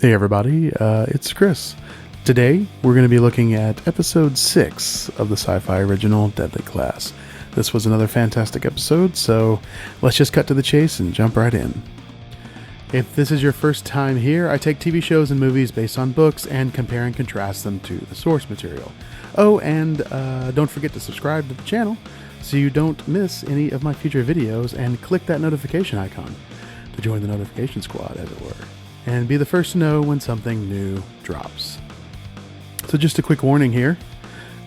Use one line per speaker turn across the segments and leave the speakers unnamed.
Hey everybody, it's Chris. Today we're going to be looking at episode 6 of the Syfy original Deadly Class. This was another fantastic episode, so let's just cut to the chase and jump right in. If this is your first time here, I take TV shows and movies based on books and compare and contrast them to the source material. Oh, and don't forget to subscribe to the channel so you don't miss any of my future videos, and click that notification icon to join the notification squad, as it were, and be the first to know when something new drops. So just a quick warning here,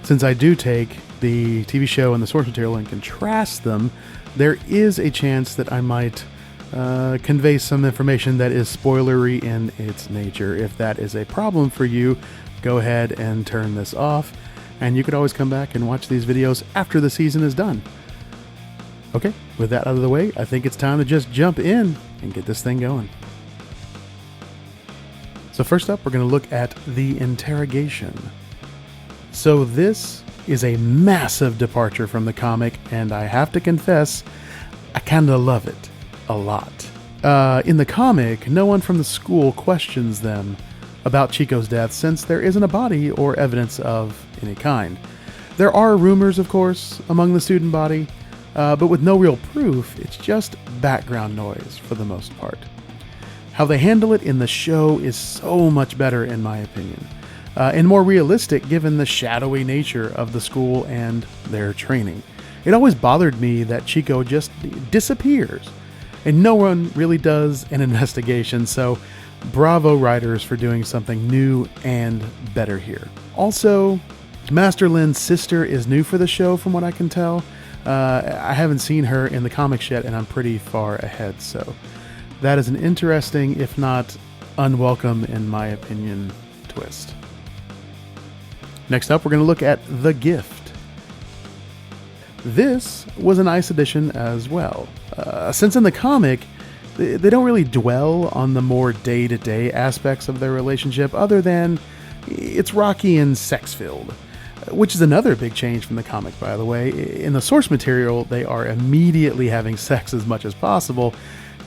since I do take the TV show and the source material and contrast them, there is a chance that I might convey some information that is spoilery in its nature. If that is a problem for you, go ahead and turn this off, and you could always come back and watch these videos after the season is done. Okay, with that out of the way, I think it's time to just jump in and get this thing going. So first up, we're going to look at the interrogation. So this is a massive departure from the comic, and I have to confess, I kind of love it a lot. In the comic, no one from the school questions them about Chico's death, since there isn't a body or evidence of any kind. There are rumors, of course, among the student body, but with no real proof. It's just background noise for the most part. How they handle it in the show is so much better, in my opinion, and more realistic given the shadowy nature of the school and their training. It always bothered me that Chico just disappears, and no one really does an investigation, so bravo writers for doing something new and better here. Also, Master Lin's sister is new for the show from what I can tell. I haven't seen her in the comics yet, and I'm pretty far ahead, so that is an interesting, if not unwelcome, in my opinion, twist. Next up, we're going to look at The Gift. This was a nice addition as well. Since in the comic, they don't really dwell on the more day-to-day aspects of their relationship, other than it's rocky and sex-filled, which is another big change from the comic, by the way. In the source material, they are immediately having sex as much as possible,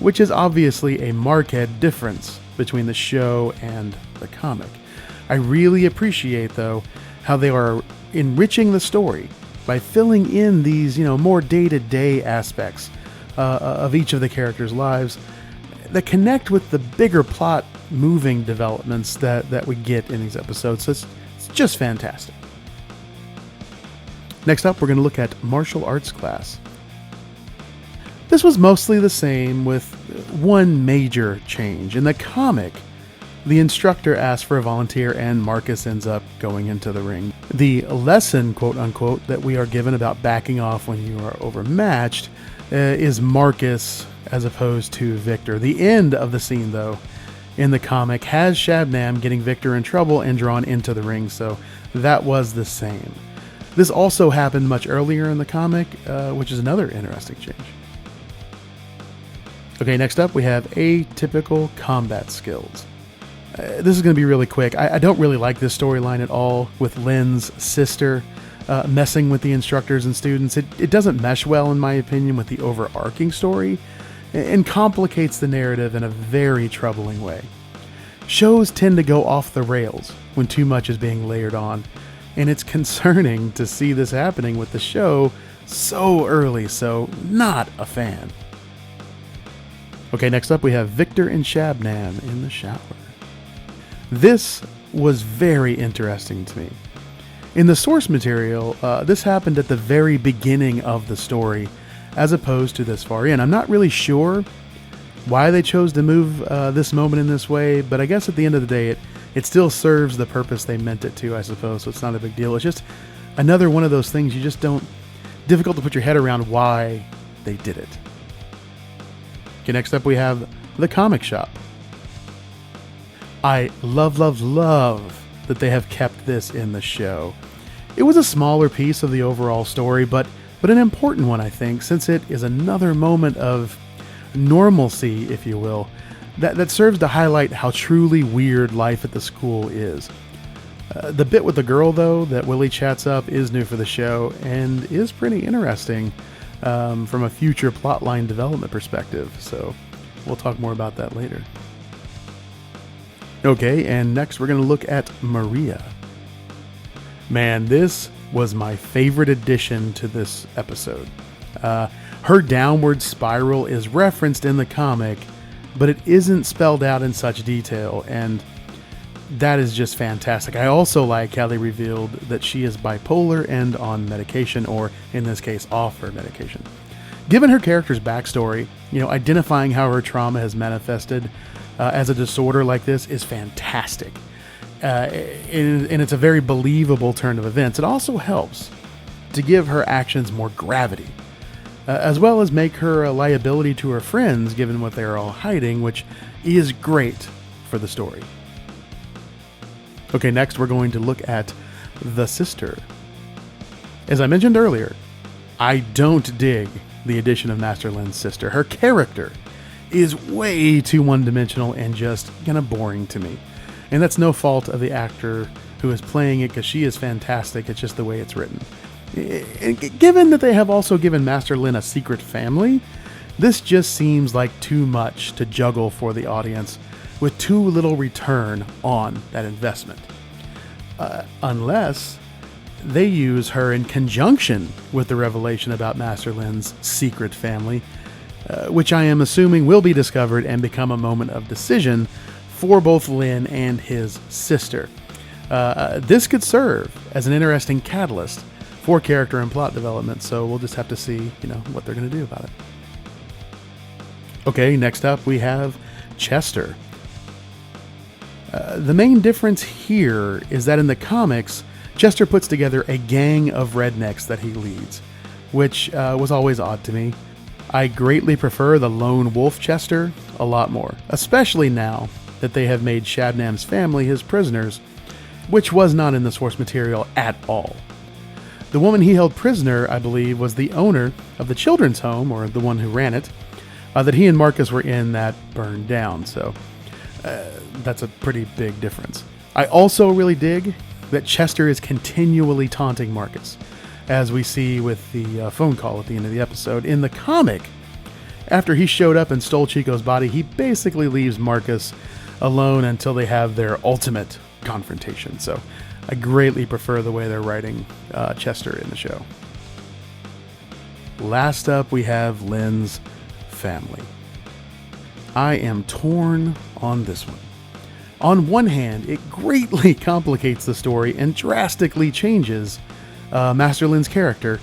which is obviously a marked difference between the show and the comic. I really appreciate, though, how they are enriching the story by filling in these, more day-to-day aspects of each of the characters' lives that connect with the bigger plot moving developments that we get in these episodes. So it's just fantastic. Next up, we're going to look at martial arts class. This was mostly the same, with one major change. In the comic, the instructor asks for a volunteer and Marcus ends up going into the ring. The lesson, quote unquote, that we are given about backing off when you are overmatched is Marcus as opposed to Victor. The end of the scene, though, in the comic has Shabnam getting Victor in trouble and drawn into the ring, so that was the same. This also happened much earlier in the comic, which is another interesting change. Okay, next up we have atypical combat skills. This is going to be really quick. I don't really like this storyline at all, with Lin's sister messing with the instructors and students. It doesn't mesh well, in my opinion, with the overarching story, and complicates the narrative in a very troubling way. Shows tend to go off the rails when too much is being layered on, and it's concerning to see this happening with the show so early, so not a fan. Okay, next up we have Victor and Shabnam in the shower. This was very interesting to me. In the source material, this happened at the very beginning of the story, as opposed to this far in. I'm not really sure why they chose to move this moment in this way, but I guess at the end of the day, it still serves the purpose they meant it to, I suppose, so it's not a big deal. It's just another one of those things you just don't... difficult to put your head around why they did it. Okay, next up we have the comic shop. I love that they have kept this in the show. It was a smaller piece of the overall story, but an important one, I think, since it is another moment of normalcy, if you will, that serves to highlight how truly weird life at the school is. The bit with the girl, though, that Willie chats up is new for the show and is pretty interesting from a future plotline development perspective, so we'll talk more about that later. Okay, and next we're going to look at Maria. Man, this was my favorite addition to this episode. Her downward spiral is referenced in the comic, but it isn't spelled out in such detail, and that is just fantastic. I also like how they revealed that she is bipolar and on medication, or in this case, off her medication. Given her character's backstory, identifying how her trauma has manifested as a disorder like this is fantastic. And it's a very believable turn of events. It also helps to give her actions more gravity, as well as make her a liability to her friends given what they're all hiding, which is great for the story. Okay, next we're going to look at the sister. As I mentioned earlier, I don't dig the addition of Master Lin's sister. Her character is way too one-dimensional and just kind of boring to me. And that's no fault of the actor who is playing it, because she is fantastic. It's just the way it's written. Given that they have also given Master Lin a secret family, this just seems like too much to juggle for the audience with too little return on that investment. Unless they use her in conjunction with the revelation about Master Lin's secret family, which I am assuming will be discovered and become a moment of decision for both Lin and his sister. This could serve as an interesting catalyst for character and plot development, so we'll just have to see, what they're going to do about it. Okay, next up we have Chester. The main difference here is that in the comics, Chester puts together a gang of rednecks that he leads, which was always odd to me. I greatly prefer the lone wolf Chester a lot more, especially now that they have made Shabnam's family his prisoners, which was not in the source material at all. The woman he held prisoner, I believe, was the owner of the children's home, or the one who ran it, that he and Marcus were in that burned down, so that's a pretty big difference. I also really dig that Chester is continually taunting Marcus, as we see with the phone call at the end of the episode. In the comic, after he showed up and stole Chico's body, he basically leaves Marcus alone until they have their ultimate confrontation. So I greatly prefer the way they're writing Chester in the show. Last up, we have Lin's family. I am torn on this one. On one hand, it greatly complicates the story and drastically changes Master Lin's character,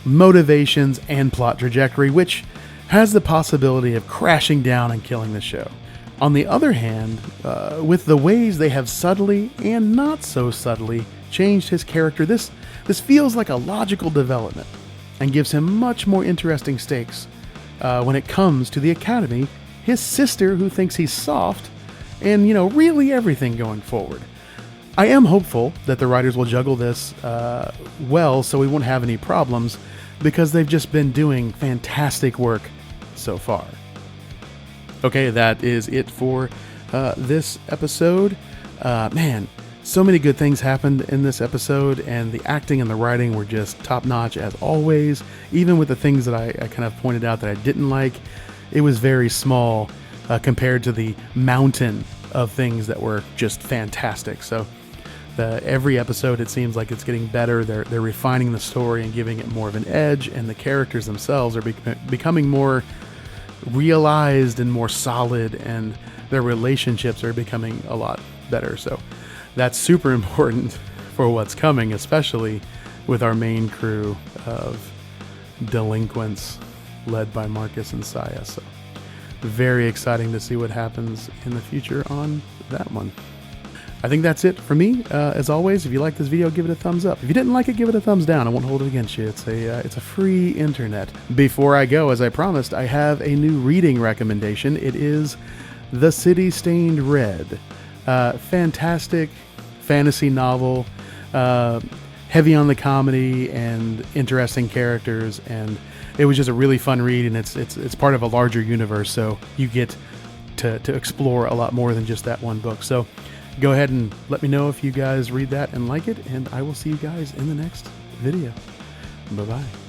motivations, and plot trajectory, which has the possibility of crashing down and killing the show. On the other hand, with the ways they have subtly and not so subtly changed his character, this feels like a logical development and gives him much more interesting stakes when it comes to the Academy, his sister who thinks he's soft, and, really everything going forward. I am hopeful that the writers will juggle this well so we won't have any problems, because they've just been doing fantastic work so far. Okay, that is it for this episode. Man, so many good things happened in this episode, and the acting and the writing were just top-notch as always. Even with the things that I kind of pointed out that I didn't like, it was very small compared to the mountain of things that were just fantastic. So every episode, it seems like it's getting better. They're refining the story and giving it more of an edge, and the characters themselves are becoming more realized and more solid, and their relationships are becoming a lot better. So that's super important for what's coming, especially with our main crew of delinquents led by Marcus and Saya. So very exciting to see what happens in the future on that one. I think that's it for me. As always, if you like this video, give it a thumbs up. If you didn't like it, give it a thumbs down. I won't hold it against you. It's a free internet. Before I go, as I promised, I have a new reading recommendation. It is The City Stained Red. Fantastic fantasy novel, heavy on the comedy and interesting characters, and it was just a really fun read, and it's part of a larger universe, so you get to explore a lot more than just that one book. So go ahead and let me know if you guys read that and like it, and I will see you guys in the next video. Bye-bye.